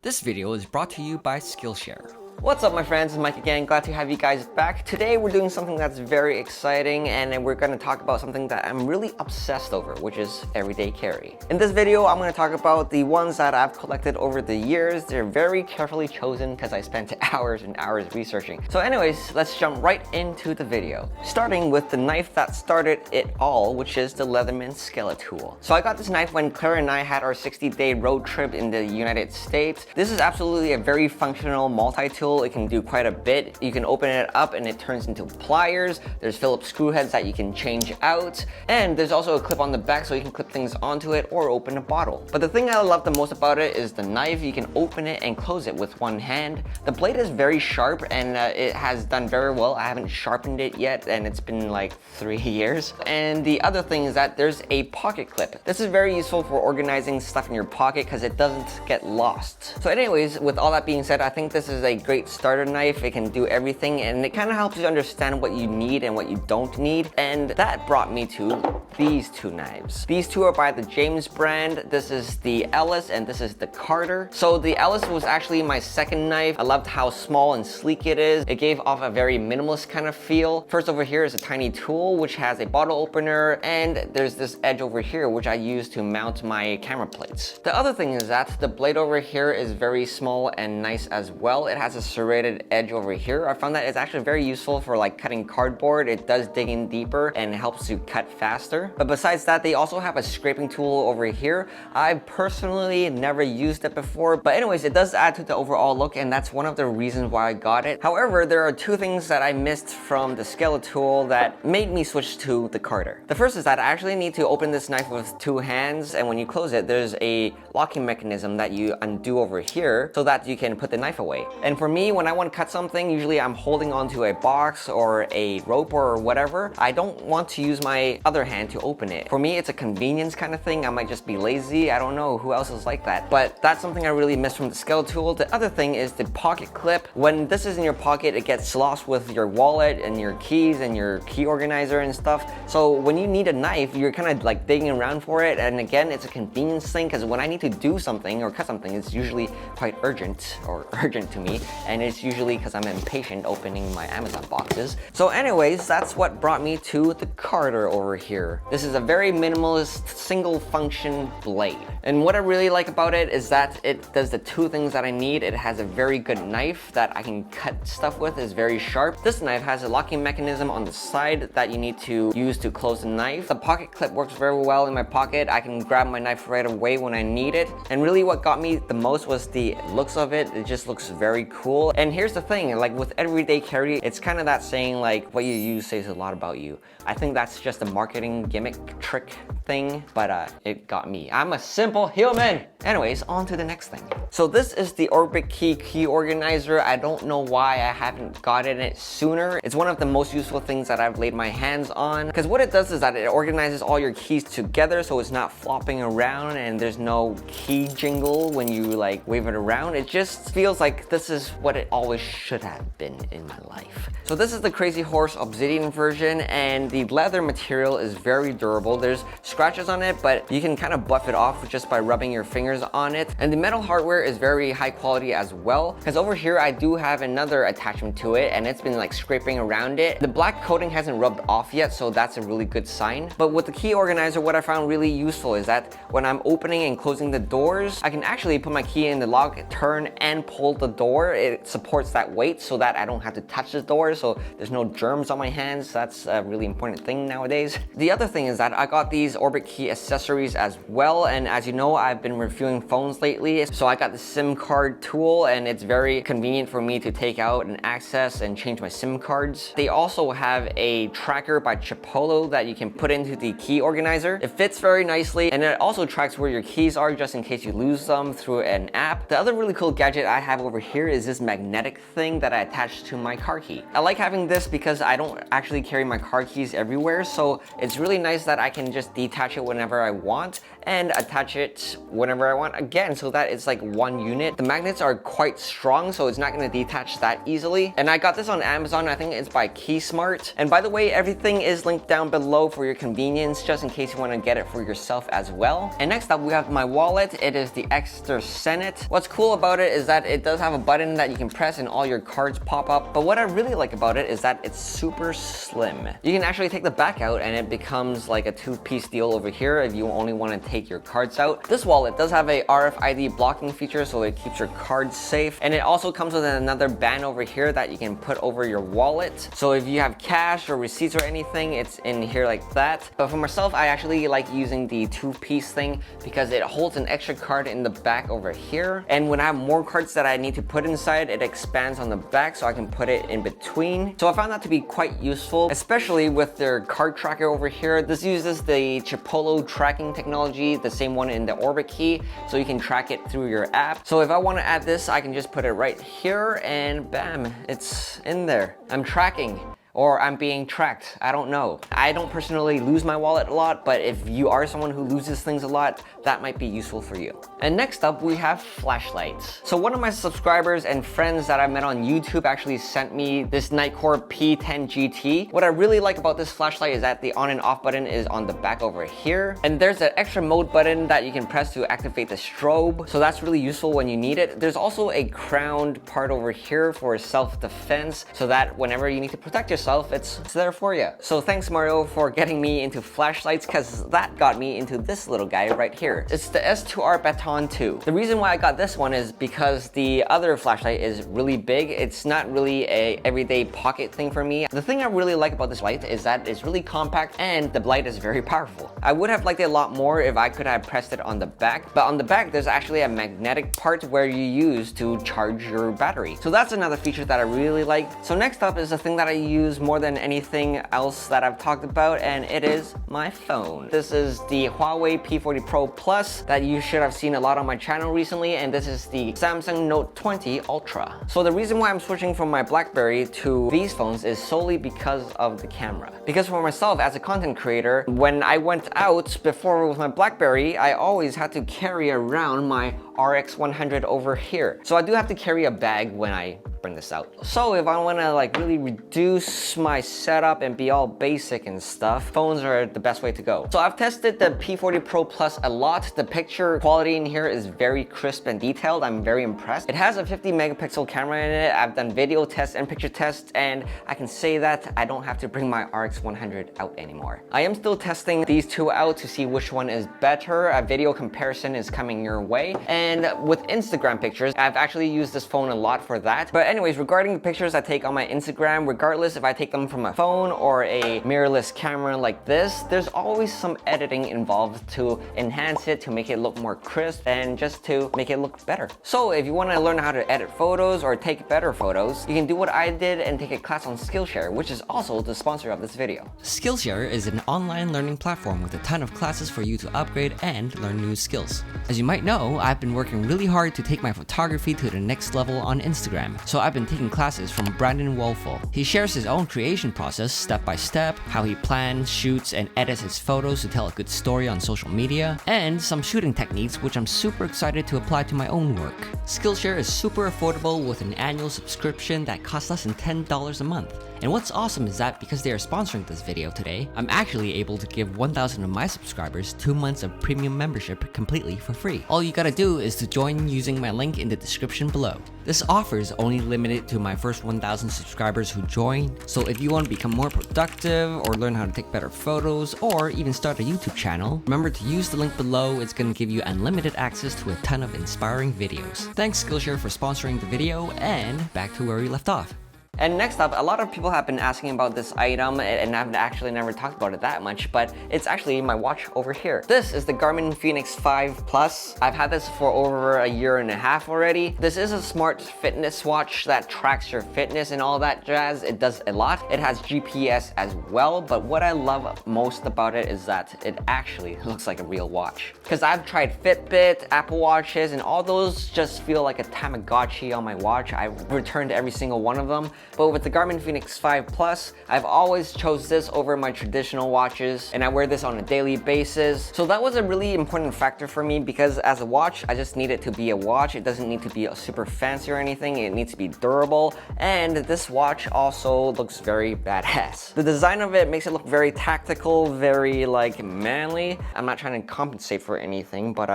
This video is brought to you by Skillshare. What's up my friends, it's Mike again, glad to have you guys back. Today we're doing something that's very exciting and we're going to talk about something that I'm really obsessed over, which is everyday carry. In this video I'm going to talk about the ones that I've collected over the years. They're very carefully chosen because I spent hours and hours researching. So anyways, let's jump right into the video. Starting with the knife that started it all, which is the Leatherman Skelletool. So I got this knife when Claire and I had our 60-day road trip in the United States. This is absolutely a very functional multi-tool. It can do quite a bit. You can open it up and it turns into pliers. There's Phillips screw heads that you can change out. And there's also a clip on the back so you can clip things onto it or open a bottle. But the thing I love the most about it is the knife. You can open it and close it with one hand. The blade is very sharp and it has done very well. I haven't sharpened it yet and it's been like 3 years. And the other thing is that there's a pocket clip. This is very useful for organizing stuff in your pocket because it doesn't get lost. So anyways, with all that being said, I think this is a great starter knife. It can do everything and it kind of helps you understand what you need and what you don't need. And that brought me to these two knives. These two are by the James brand. This is the Ellis and this is the Carter. So the Ellis was actually my second knife. I loved how small and sleek it is. It gave off a very minimalist kind of feel. First over here is a tiny tool which has a bottle opener, and there's this edge over here which I use to mount my camera plates. The other thing is that the blade over here is very small and nice as well. It has a serrated edge over here. I found that it's actually very useful for like cutting cardboard. It does dig in deeper and helps you cut faster. But besides that, they also have a scraping tool over here. I've personally never used it before, but anyways, it does add to the overall look, and that's one of the reasons why I got it. However, there are two things that I missed from the Skelletool that made me switch to the Carter. The first is that I actually need to open this knife with two hands, and when you close it, there's a locking mechanism that you undo over here so that you can put the knife away. And for me, when I want to cut something, usually I'm holding onto a box or a rope or whatever. I don't want to use my other hand to open it. For me, it's a convenience kind of thing. I might just be lazy. I don't know who else is like that. But that's something I really miss from the Skelletool. The other thing is the pocket clip. When this is in your pocket, it gets lost with your wallet and your keys and your key organizer and stuff. So when you need a knife, you're kind of like digging around for it. And again, it's a convenience thing because when I need to do something or cut something, it's usually quite urgent to me. And it's usually because I'm impatient opening my Amazon boxes. So anyways, that's what brought me to the Carter over here. This is a very minimalist single function blade. And what I really like about it is that it does the two things that I need. It has a very good knife that I can cut stuff with. It's very sharp. This knife has a locking mechanism on the side that you need to use to close the knife. The pocket clip works very well in my pocket. I can grab my knife right away when I need it. And really what got me the most was the looks of it. It just looks very cool. And here's the thing, like with everyday carry, it's kind of that saying like what you use says a lot about you. I think that's just a marketing gimmick trick thing, but it got me. I'm a simple human. Anyways, on to the next thing. So this is the Orbit key organizer. I don't know why I haven't gotten it sooner. It's one of the most useful things that I've laid my hands on, because what it does is that it organizes all your keys together so it's not flopping around and there's no key jingle when you like wave it around. It just feels like this is what it always should have been in my life. So this is the Crazy Horse Obsidian version, and the leather material is very durable. There's scratches on it, but you can kind of buff it off just by rubbing your fingers on it. And the metal hardware is very high quality as well, because over here I do have another attachment to it and it's been like scraping around it. The black coating hasn't rubbed off yet, so that's a really good sign. But with the key organizer, what I found really useful is that when I'm opening and closing the doors, I can actually put my key in the lock, turn and pull the door. It supports that weight so that I don't have to touch the door, so there's no germs on my hands. That's a really important thing nowadays. The other thing is that I got these Orbit key accessories as well, and as you know, I've been reviewing phones lately, so I got the SIM card tool and it's very convenient for me to take out and access and change my SIM cards. They also have a tracker by Chipolo that you can put into the key organizer. It fits very nicely and it also tracks where your keys are just in case you lose them through an app. The other really cool gadget I have over here is this magnetic thing that I attach to my car key. I like having this because I don't actually carry my car keys everywhere, so it's really nice that I can just detach it whenever I want and attach it whenever I want again, so that it's like one unit. The magnets are quite strong, so it's not going to detach that easily. And I got this on Amazon. I think it's by Keysmart. And by the way, everything is linked down below for your convenience, just in case you want to get it for yourself as well. And next up, we have my wallet. It is the Exeter Senate. What's cool about it is that it does have a button that you can press and all your cards pop up. But what I really like about it is that it's super slim. You can actually take the back out and it becomes like a two-piece deal over here if you only want to take your cards out. This wallet does have a RFID blocking feature, so it keeps your cards safe. And it also comes with another band over here that you can put over your wallet. So if you have cash or receipts or anything, it's in here like that. But for myself, I actually like using the two-piece thing because it holds an extra card in the back over here. And when I have more cards that I need to put inside, it expands on the back so I can put it in between. So I found that to be quite useful, especially with their card tracker over here. This uses the Chipolo tracking technology, the same one in the Orbit key, so you can track it through your app. So if I want to add this, I can just put it right here and bam, it's in there. I'm tracking. Or I'm being tracked, I don't know. I don't personally lose my wallet a lot, but if you are someone who loses things a lot, that might be useful for you. And next up, we have flashlights. So one of my subscribers and friends that I met on YouTube actually sent me this Nitecore P10 GT. What I really like about this flashlight is that the on and off button is on the back over here. And there's an extra mode button that you can press to activate the strobe. So that's really useful when you need it. There's also a crowned part over here for self-defense, so that whenever you need to protect yourself, it's there for you. So thanks Mario for getting me into flashlights, because that got me into this little guy right here. It's the S2R Baton 2. The reason why I got this one is because the other flashlight is really big. It's not really a everyday pocket thing for me. The thing I really like about this light is that it's really compact and the light is very powerful. I would have liked it a lot more if I could have pressed it on the back, but on the back there's actually a magnetic part where you use to charge your battery. So that's another feature that I really like. So next up is the thing that I use more than anything else that I've talked about, and it is my phone. This is the Huawei P40 Pro Plus that you should have seen a lot on my channel recently, and this is the Samsung Note 20 Ultra. So the reason why I'm switching from my BlackBerry to these phones is solely because of the camera. Because for myself as a content creator, when I went out before with my BlackBerry, I always had to carry around my RX 100 over here. So I do have to carry a bag when I bring this out. So if I want to like really reduce my setup and be all basic and stuff, phones are the best way to go. So I've tested the P40 Pro Plus a lot. The picture quality in here is very crisp and detailed. I'm very impressed. It has a 50 megapixel camera in it. I've done video tests and picture tests, and I can say that I don't have to bring my RX 100 out anymore. I am still testing these two out to see which one is better. A video comparison is coming your way. And with Instagram pictures, I've actually used this phone a lot for that. But anyways, regarding the pictures I take on my Instagram, regardless if I take them from a phone or a mirrorless camera like this, there's always some editing involved to enhance it, to make it look more crisp, and just to make it look better. So if you want to learn how to edit photos or take better photos, you can do what I did and take a class on Skillshare, which is also the sponsor of this video. Skillshare is an online learning platform with a ton of classes for you to upgrade and learn new skills. As you might know, I've been working really hard to take my photography to the next level on Instagram, so I've been taking classes from Brandon Wolfel. He shares his own creation process step by step, how he plans, shoots, and edits his photos to tell a good story on social media, and some shooting techniques which I'm super excited to apply to my own work. Skillshare is super affordable with an annual subscription that costs less than $10 a month. And what's awesome is that because they are sponsoring this video today, I'm actually able to give 1,000 of my subscribers 2 months of premium membership completely for free. All you gotta do is to join using my link in the description below. This offer is only limited to my first 1,000 subscribers who join, so if you want to become more productive or learn how to take better photos or even start a YouTube channel, remember to use the link below. It's gonna give you unlimited access to a ton of inspiring videos. Thanks Skillshare for sponsoring the video, and back to where we left off. And next up, a lot of people have been asking about this item, and I've actually never talked about it that much, but it's actually my watch over here. This is the Garmin Fenix 5 Plus. I've had this for over a year and a half already. This is a smart fitness watch that tracks your fitness and all that jazz. It does a lot. It has GPS as well, but what I love most about it is that it actually looks like a real watch. Because I've tried Fitbit, Apple Watches, and all those just feel like a Tamagotchi on my watch. I've returned every single one of them. but with the Garmin Fenix 5 Plus, I've always chose this over my traditional watches, and I wear this on a daily basis. So that was a really important factor for me because as a watch, I just need it to be a watch. It doesn't need to be super fancy or anything. It needs to be durable, and this watch also looks very badass. The design of it makes it look very tactical, very like manly. I'm not trying to compensate for anything, but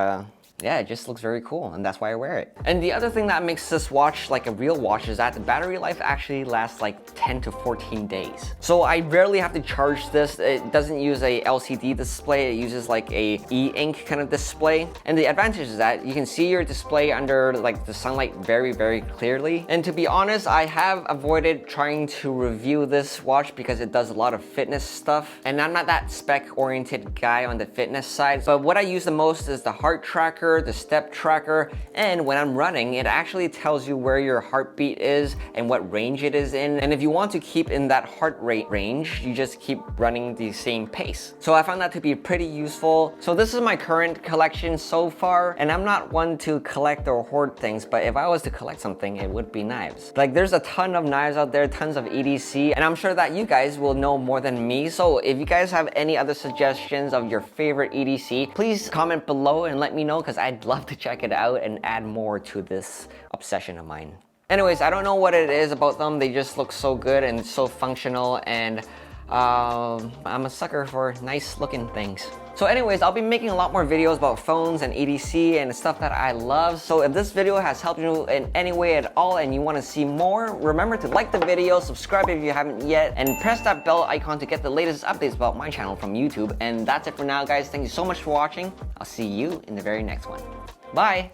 yeah, it just looks very cool, and that's why I wear it. And the other thing that makes this watch like a real watch is that the battery life actually lasts like 10 to 14 days. So I rarely have to charge this. It doesn't use a LCD display. It uses like a e-ink kind of display. And the advantage is that you can see your display under like the sunlight very, very clearly. And to be honest, I have avoided trying to review this watch because it does a lot of fitness stuff. And I'm not that spec-oriented guy on the fitness side, but what I use the most is the heart tracker, the step tracker, and when I'm running, it actually tells you where your heartbeat is and what range it is in. And if you want to keep in that heart rate range, you just keep running the same pace. So I found that to be pretty useful. So this is my current collection so far, and I'm not one to collect or hoard things, but if I was to collect something, it would be knives. Like there's a ton of knives out there, tons of EDC, and I'm sure that you guys will know more than me. So if you guys have any other suggestions of your favorite EDC, please comment below and let me know, because I'd love to check it out and add more to this obsession of mine. Anyways, I don't know what it is about them. They just look so good and so functional, and I'm a sucker for nice looking things. So anyways, I'll be making a lot more videos about phones and EDC and stuff that I love. So if this video has helped you in any way at all and you want to see more, remember to like the video, subscribe if you haven't yet, and press that bell icon to get the latest updates about my channel from YouTube. And that's it for now, guys. Thank you so much for watching. I'll see you in the very next one. Bye!